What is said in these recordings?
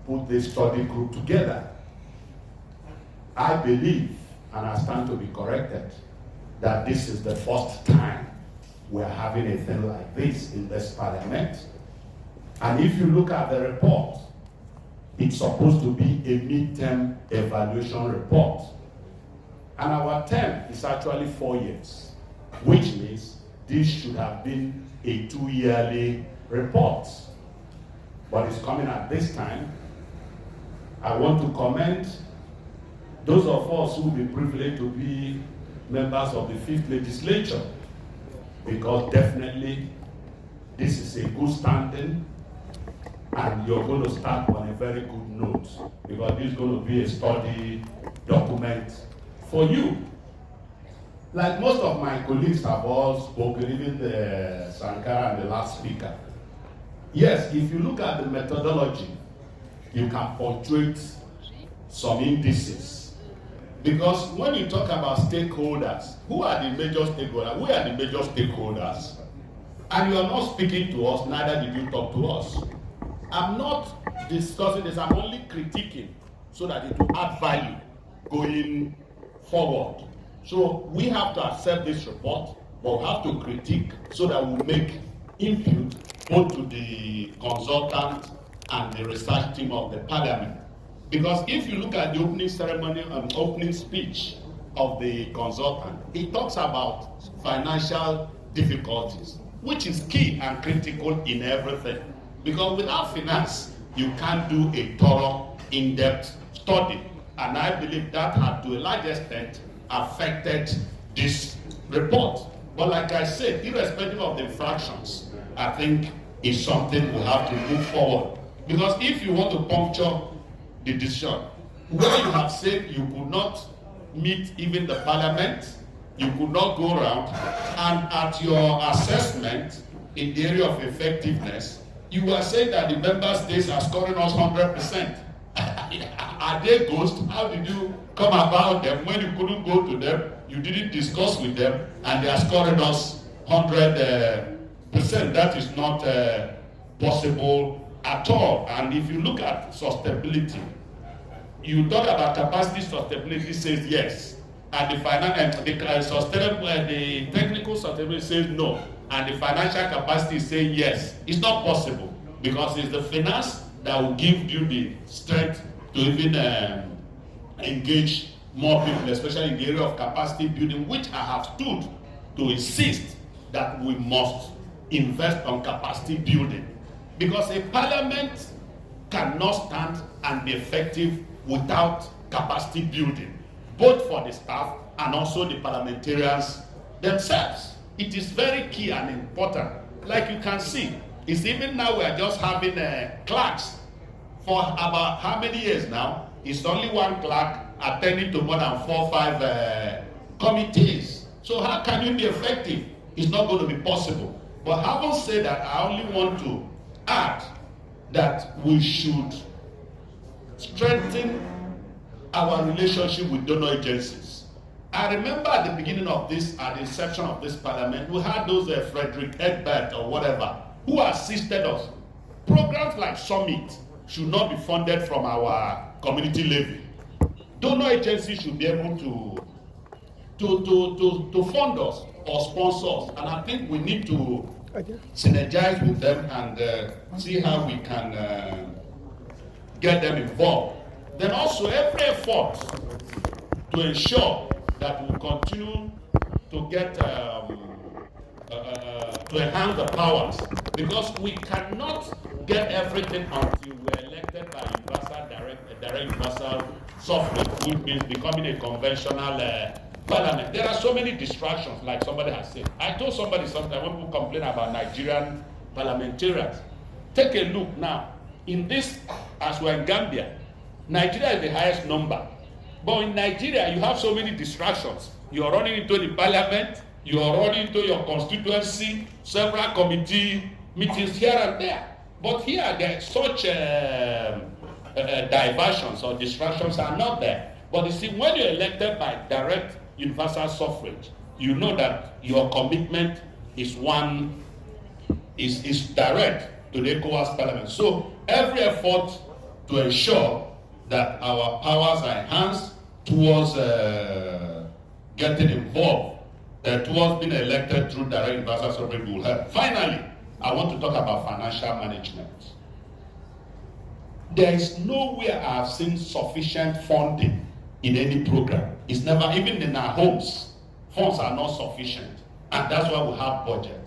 put this study group together. I believe, and I stand to be corrected, that this is the first time we're having a thing like this in this parliament. And if you look at the report, it's supposed to be a midterm evaluation report. And our term is actually 4 years, which means this should have been a 2-yearly report. But it's coming at this time. I want to commend those of us who will be privileged to be members of the 5th legislature, because definitely this is a good standing, and you're going to start on a very good note, because this is going to be a study document for you. Like most of my colleagues have all spoken, even the Sankara and the last speaker. Yes, if you look at the methodology, you can punctuate some indices. Because when you talk about stakeholders, who are the major stakeholders? We are the major stakeholders. And you are not speaking to us, neither did you talk to us. I'm not discussing this, I'm only critiquing so that it will add value going forward. So we have to accept this report, but we have to critique so that we make input both to the consultant and the research team of the parliament. Because if you look at the opening ceremony and opening speech of the consultant, it talks about financial difficulties, which is key and critical in everything. Because without finance, you can't do a thorough, in-depth study. And I believe that had, to a large extent, affected this report. But like I said, irrespective of the infractions, I think it's something we have to move forward. Because if you want to puncture the decision, where you have said you could not meet even the parliament, you could not go around, and at your assessment in the area of effectiveness, you are saying that the member states are scoring us 100%. Are they ghosts? How did you come about them when you couldn't go to them, you didn't discuss with them, and they are scoring us 100%? That is not possible at all. And if you look at sustainability, you talk about capacity sustainability says yes, and the the technical sustainability says no, and the financial capacity says yes. It's not possible, because it's the finance that will give you the strength to even engage more people, especially in the area of capacity building, which I have stood to insist that we must invest on capacity building. Because a parliament cannot stand and be effective without capacity building, both for the staff and also the parliamentarians themselves. It is very key and important. Like you can see, it's even now we are just having clerks for about how many years now? It's only one clerk attending to more than 4 or 5 committees. So how can you be effective? It's not going to be possible. But having said that, I only want to add that we should strengthen our relationship with donor agencies. I remember at the beginning of this, at the inception of this parliament, we had those Frederick Egbert or whatever, who assisted us. Programs like Summit should not be funded from our community levy. Donor agencies should be able to fund us or sponsor us, and I think we need to synergize with them and see how we can get them involved. Then also every effort to ensure that we continue to get to enhance the powers, because we cannot get everything until we're elected by universal direct universal suffrage, which means becoming a conventional parliament. There are so many distractions, like somebody has said. I told somebody sometime when people complain about Nigerian parliamentarians, take a look now. In this, as we're in Gambia, Nigeria is the highest number. But in Nigeria, you have so many distractions. You are running into the parliament, you are running into your constituency, several committee meetings here and there. But here, there such diversions or distractions are not there. But you see, when you're elected by direct universal suffrage, you know that your commitment is direct to the ECOWAS parliament. So every effort to ensure that our powers are enhanced towards getting involved, towards being elected through direct universal suffrage will help. Finally, I want to talk about financial management. There is nowhere I have seen sufficient funding in any program. It's never, even in our homes, funds are not sufficient. And that's why we have budget.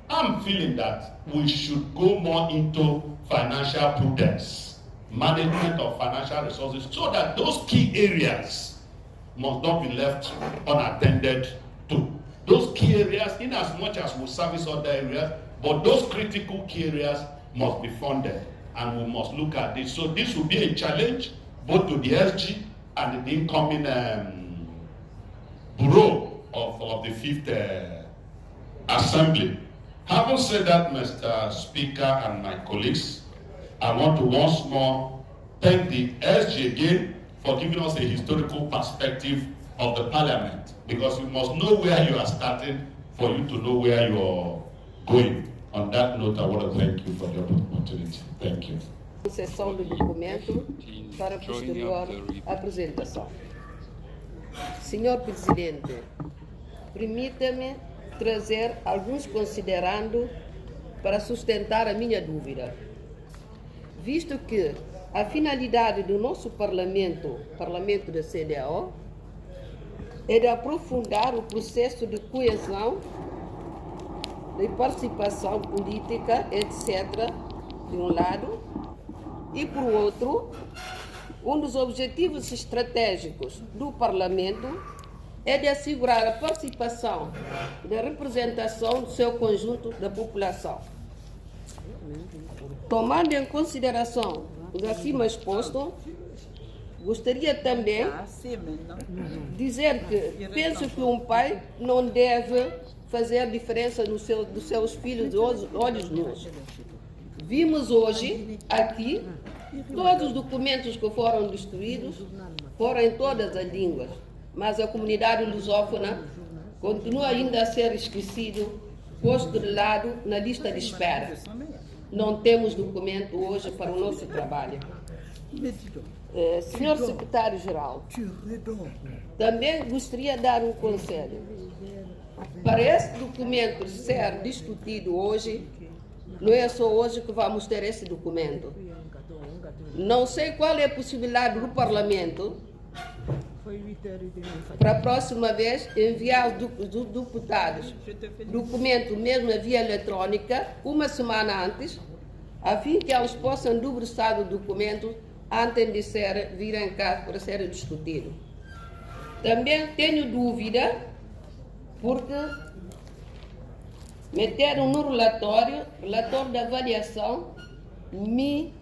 I'm feeling that we should go more into financial prudence, management of financial resources, so that those key areas must not be left unattended to. Those key areas, in as much as we service other areas, but those critical key areas must be funded, and we must look at this. So this will be a challenge both to the SG and the incoming bureau of the 5th Assembly. Having said that, Mr. Speaker and my colleagues, I want to once more thank the SG again for giving us a historical perspective of the Parliament, because you must know where you are starting for you to know where you are going. On that note, I want to thank you for the opportunity. Thank you. Concessão do documento para posterior apresentação. Senhor Presidente, permita-me trazer alguns considerando para sustentar a minha dúvida. Visto que a finalidade do nosso Parlamento da CEDEAO, é de aprofundar o processo de coesão, de participação política, etc., de um lado, e por outro, um dos objetivos estratégicos do Parlamento é de assegurar a participação da representação do seu conjunto da população. Tomando em consideração os acima expostos, gostaria também dizer que penso que um pai não deve fazer diferença dos seus filhos de olhos nus. Vimos hoje aqui todos os documentos que foram destruídos, foram em todas as línguas, mas a comunidade lusófona continua ainda a ser esquecido, posto de lado na lista de espera. Não temos documento hoje para o nosso trabalho. Senhor Secretário-Geral, também gostaria de dar um conselho. Para esse documento ser discutido hoje, não é só hoje que vamos ter esse documento. Não sei qual é a possibilidade do Parlamento, para a próxima vez, enviar os deputados documento mesmo via eletrônica, uma semana antes, a fim que eles possam debruçar o documento antes de virem cá para ser discutido. Também tenho dúvida, porque meteram no relatório de avaliação, me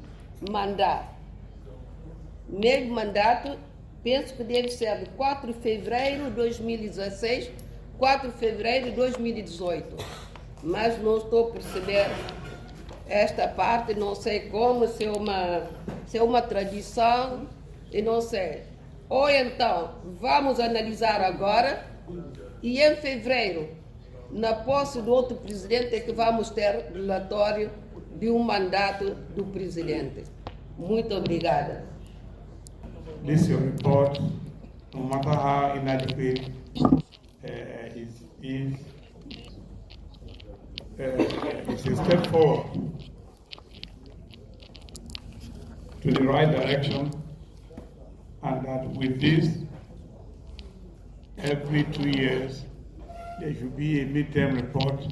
mandar. Meu mandato, penso que deve ser de 4 de fevereiro de 2016, 4 de fevereiro de 2018. Mas não estou a perceber esta parte, não sei como, se é uma tradição, e não sei. Ou então, vamos analisar agora, e em fevereiro, na posse do outro presidente, é que vamos ter relatório de um mandato do presidente. Muito obrigada. This your report, no matter how inadequate is a step forward to the right direction, and that with this, every 2 years, there should be a midterm report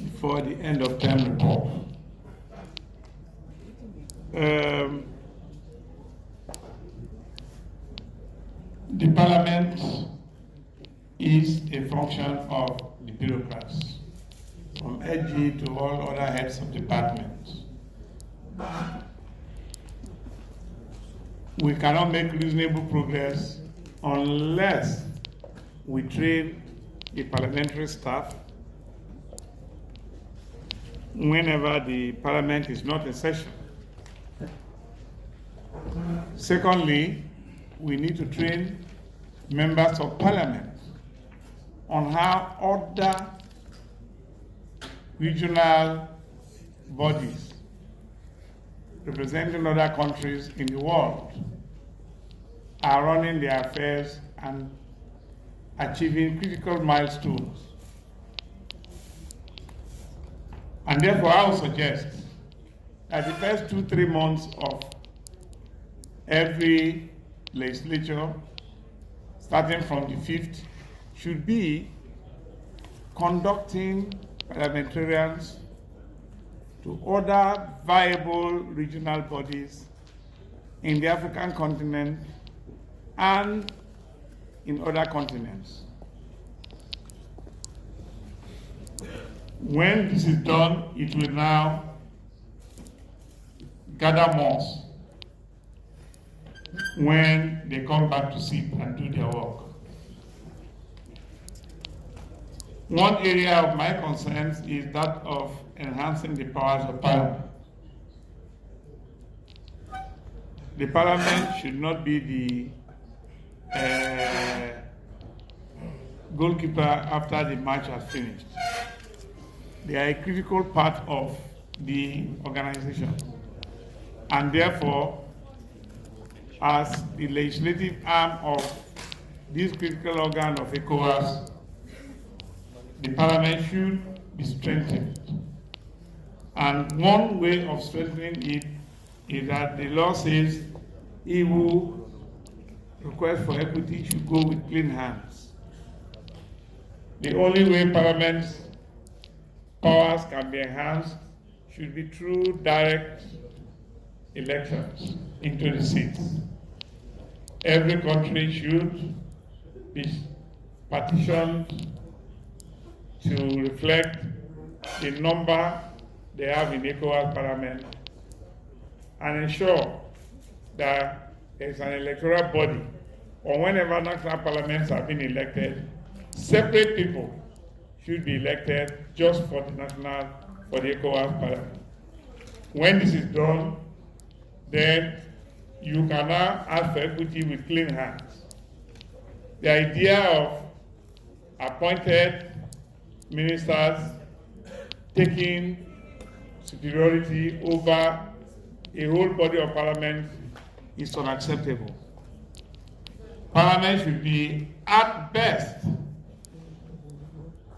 before the end of term report. The Parliament is a function of the bureaucrats, from SG to all other heads of departments. We cannot make reasonable progress unless we train the parliamentary staff whenever the Parliament is not in session. Secondly, we need to train members of Parliament on how other regional bodies representing other countries in the world are running their affairs and achieving critical milestones. And therefore, I would suggest that the first 2-3 months of every legislature, starting from the 5th, should be conducting parliamentarians to other viable regional bodies in the African continent and in other continents. When this is done, it will now gather more when they come back to sit and do their work. One area of my concerns is that of enhancing the powers of Parliament. The Parliament should not be the goalkeeper after the match has finished. They are a critical part of the organization. And therefore, as the legislative arm of this critical organ of ECOWAS, the Parliament should be strengthened. And one way of strengthening it is that the law says he who requests for equity should go with clean hands. The only way Parliament's powers can be enhanced should be through direct elections into the seats. Every country should be partitioned to reflect the number they have in ECOWAS Parliament and ensure that there is an electoral body, or whenever national parliaments have been elected, separate people should be elected just for the ECOWAS Parliament. When this is done, then you can now ask for equity with clean hands. The idea of appointed ministers taking superiority over a whole body of Parliament is unacceptable. Parliament should be, at best,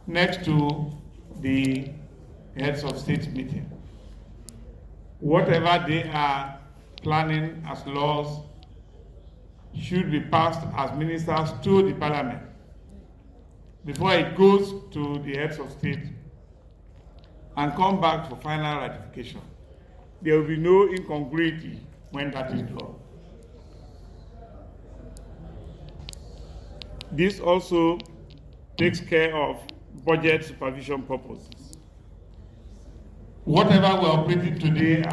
next to the heads of state meeting. Whatever they are planning as laws should be passed as ministers to the Parliament before it goes to the heads of state and come back for final ratification. There will be no incongruity when that is done. This also takes care of budget supervision purposes. Whatever we're operating today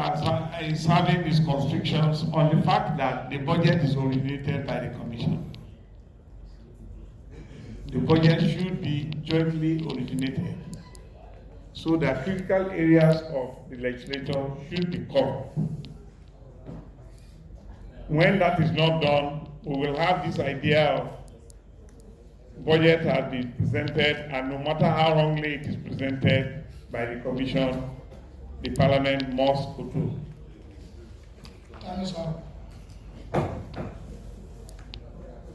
is having these constrictions on the fact that the budget is originated by the Commission. The budget should be jointly originated so that critical areas of the legislature should be covered. When that is not done, we will have this idea of budget has been presented, and no matter how wrongly it is presented by the Commission, the Parliament must go through.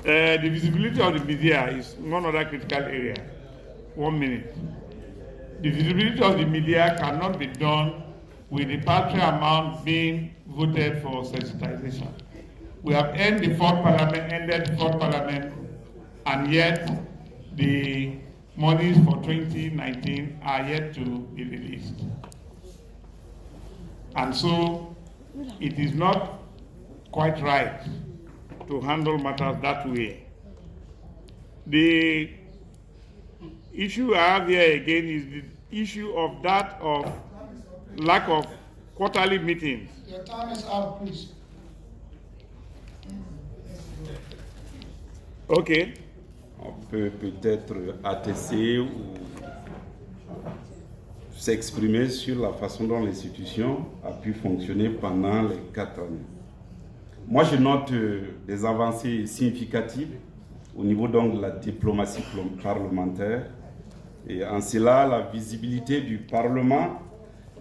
The visibility of the media is one other critical area. 1 minute. The visibility of the media cannot be done with the paltry amount being voted for sensitization. We have ended the fourth parliament, and yet the monies for 2019 are yet to be released. And so it is not quite right to handle matters that way. The issue I have here again is the issue of lack of quarterly meetings. Your time is up, please. Okay. On peut peut-être attester ou s'exprimer sur la façon dont l'institution a pu fonctionner pendant les 4 années. Moi, je note des avancées significatives au niveau donc de la diplomatie parlementaire. Et en cela, la visibilité du Parlement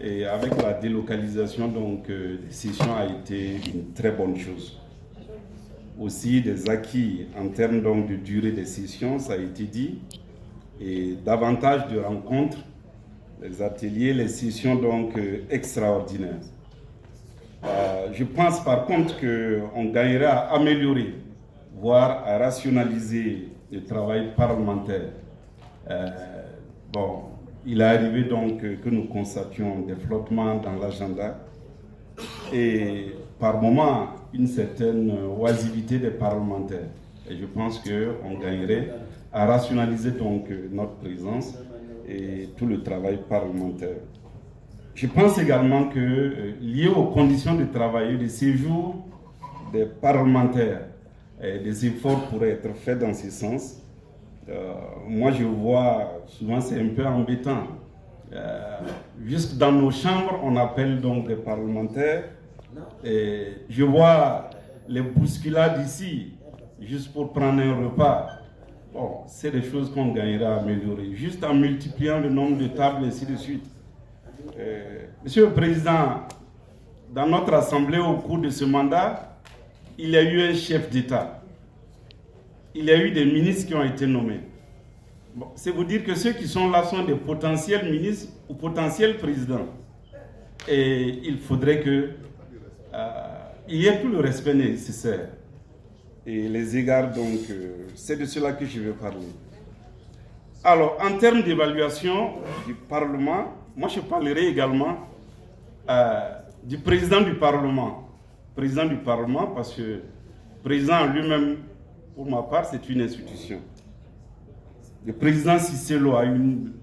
Et avec la délocalisation donc, des sessions a été une très bonne chose. Aussi des acquis en termes donc, de durée des sessions, ça a été dit, et davantage de rencontres, les ateliers, les sessions donc extraordinaires. Je pense par contre qu'on gagnerait à améliorer, voire à rationaliser le travail parlementaire. Bon, il est arrivé donc que nous constations des flottements dans l'agenda et par moments une certaine oisiveté des parlementaires. Et je pense qu'on gagnerait à rationaliser donc notre présence et tout le travail parlementaire. Je pense également que lié aux conditions de travail et de séjour des parlementaires, des efforts pourraient être faits dans ce sens. Moi, je vois, souvent c'est un peu embêtant. Juste dans nos chambres, on appelle donc des parlementaires. Et je vois les bousculades ici, juste pour prendre un repas. Bon, c'est des choses qu'on gagnera à améliorer, juste en multipliant le nombre de tables et ainsi de suite. Monsieur le Président, dans notre Assemblée, au cours de ce mandat, il y a eu un chef d'État. Il y a eu des ministres qui ont été nommés. Bon, c'est vous dire que ceux qui sont là sont des potentiels ministres ou potentiels présidents. Et il faudrait qu'il y ait tout le respect nécessaire. Et les égards, donc, c'est de cela que je vais parler. Alors, en termes d'évaluation du Parlement, moi je parlerai également du président du Parlement. Président du Parlement, parce que le président lui-même, pour ma part, c'est une institution. Le président Cissé Lo a une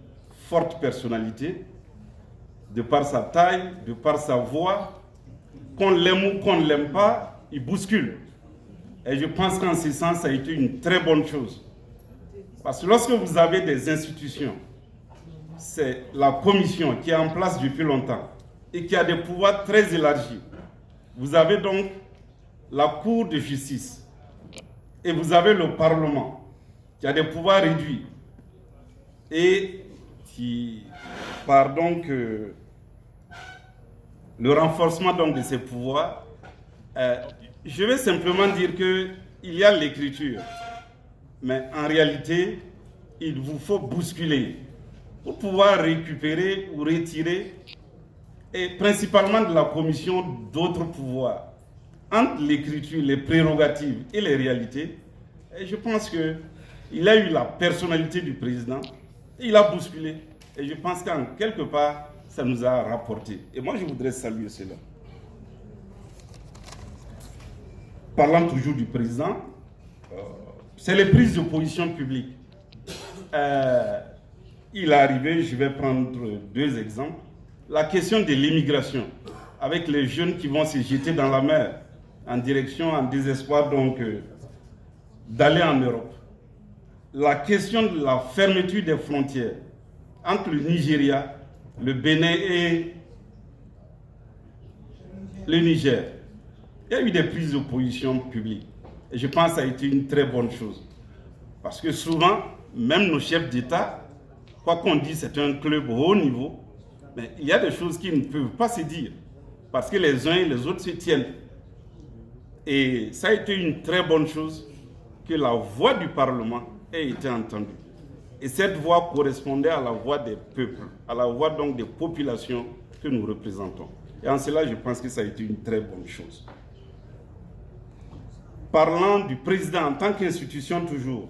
forte personnalité, de par sa taille, de par sa voix. Qu'on l'aime ou qu'on ne l'aime pas, il bouscule. Et je pense qu'en ce sens, ça a été une très bonne chose. Parce que lorsque vous avez des institutions, c'est la commission qui est en place depuis longtemps et qui a des pouvoirs très élargis. Vous avez donc la Cour de justice et vous avez le Parlement qui a des pouvoirs réduits et qui, par donc le renforcement donc de ces pouvoirs, je vais simplement dire qu'il y a l'écriture, mais en réalité, il vous faut bousculer pour pouvoir récupérer ou retirer, et principalement de la commission, d'autres pouvoirs. Entre l'écriture, les prérogatives et les réalités, et je pense qu'il a eu la personnalité du président, et il a bousculé. Et je pense qu'en quelque part, ça nous a rapporté. Et moi, je voudrais saluer cela. Parlant toujours du président, c'est les prises de position publiques. Il est arrivé, je vais prendre deux exemples. La question de l'immigration, avec les jeunes qui vont se jeter dans la mer en direction, en désespoir donc d'aller en Europe. La question de la fermeture des frontières entre le Nigeria, le Bénin et le Niger. Il y a eu des prises de position publiques. Et je pense que ça a été une très bonne chose. Parce que souvent, même nos chefs d'État, quoi qu'on dise, c'est un club haut niveau, mais il y a des choses qui ne peuvent pas se dire. Parce que les uns et les autres se tiennent. Et ça a été une très bonne chose que la voix du Parlement ait été entendue. Et cette voix correspondait à la voix des peuples, à la voix donc des populations que nous représentons. Et en cela, je pense que ça a été une très bonne chose. Parlant du président en tant qu'institution toujours,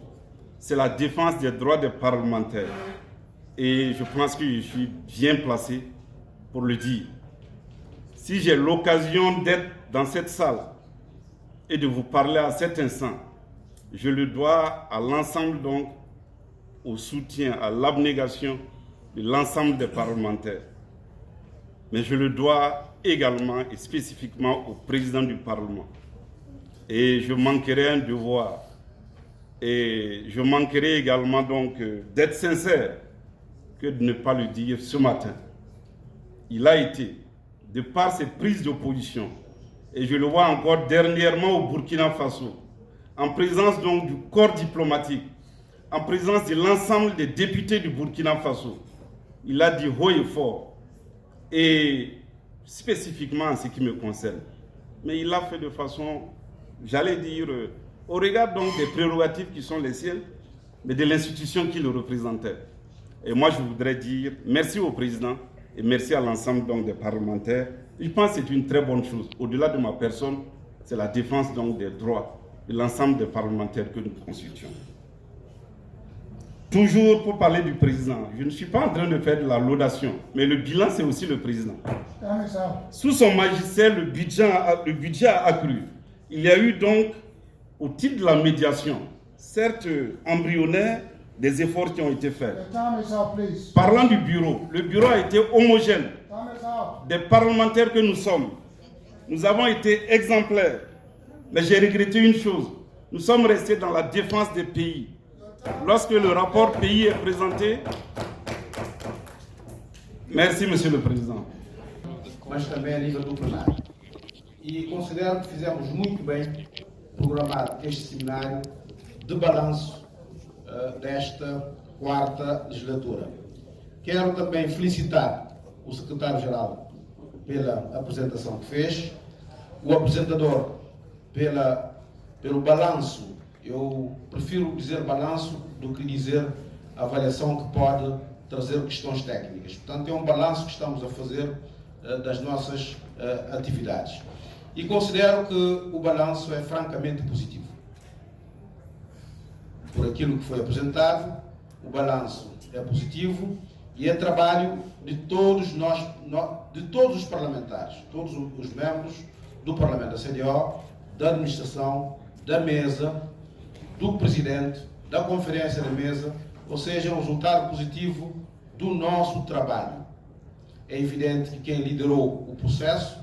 c'est la défense des droits des parlementaires. Et je pense que je suis bien placé pour le dire. Si j'ai l'occasion d'être dans cette salle et de vous parler à cet instant, je le dois à l'ensemble donc, au soutien, à l'abnégation de l'ensemble des parlementaires. Mais je le dois également et spécifiquement au président du Parlement. Et je manquerai un devoir. Et je manquerai également donc d'être sincère que de ne pas le dire ce matin. Il a été, de par ses prises d'opposition, et je le vois encore dernièrement au Burkina Faso, en présence donc du corps diplomatique, en présence de l'ensemble des députés du Burkina Faso, il a dit haut et fort et spécifiquement en ce qui me concerne. Mais il l'a fait de façon, j'allais dire, au regard donc des prérogatives qui sont les siennes, mais de l'institution qui le représentait. Et moi, je voudrais dire merci au président et merci à l'ensemble donc des parlementaires. Je pense que c'est une très bonne chose. Au-delà de ma personne, c'est la défense donc des droits de l'ensemble des parlementaires que nous constituons. Toujours pour parler du président, je ne suis pas en train de faire de la laudation, mais le bilan, c'est aussi le président. Sous son magistère, le budget a accru. Il y a eu donc, au titre de la médiation, certes embryonnaire, des efforts qui ont été faits. Parlant du bureau, le bureau a été homogène. Des parlementaires que nous sommes, nous avons été exemplaires. Mais j'ai regretté une chose, nous sommes restés dans la défense des pays. Lorsque le rapport pays est présenté, merci Monsieur le Président. Mas também a nível do plenário. E considero que fizemos muito bem programar este seminário de balanço desta quarta legislatura. Quero também felicitar o secretário-geral pela apresentação que fez, o apresentador pelo balanço. Eu prefiro dizer balanço do que dizer avaliação que pode trazer questões técnicas. Portanto, é um balanço que estamos a fazer das nossas atividades. E considero que o balanço é francamente positivo. Por aquilo que foi apresentado, o balanço é positivo e é trabalho de todos nós, de todos os parlamentares, todos os membros do Parlamento da CDO, da administração, da mesa, do presidente, da conferência da mesa, ou seja, um resultado positivo do nosso trabalho. É evidente que quem liderou o processo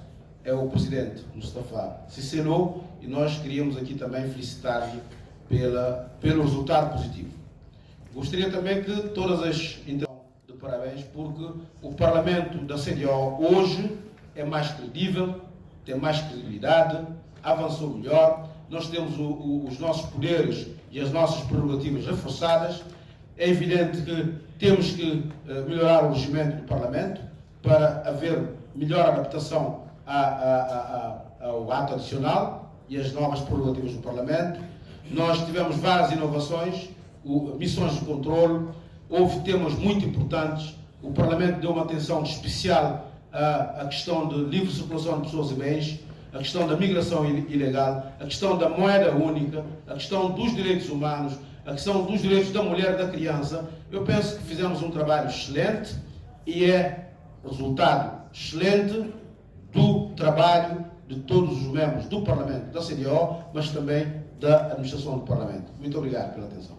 é o presidente Mustafa Cisselo e nós queríamos aqui também felicitar-lhe pelo resultado positivo. Gostaria também que todas as então de parabéns, porque o Parlamento da CDO hoje é mais credível, tem mais credibilidade, avançou melhor, nós temos os nossos poderes e as nossas prerrogativas reforçadas. É evidente que temos que melhorar o regimento do Parlamento para haver melhor adaptação ao ato adicional e às novas prerrogativas do Parlamento. Nós tivemos várias inovações, missões de controle, houve temas muito importantes. O Parlamento deu uma atenção especial à questão de livre circulação de pessoas e bens, a questão da migração ilegal, a questão da moeda única, a questão dos direitos humanos, a questão dos direitos da mulher e da criança. Eu penso que fizemos um trabalho excelente e é resultado excelente do trabalho de todos os membros do Parlamento da CDO, mas também da administração do Parlamento. Muito obrigado pela atenção.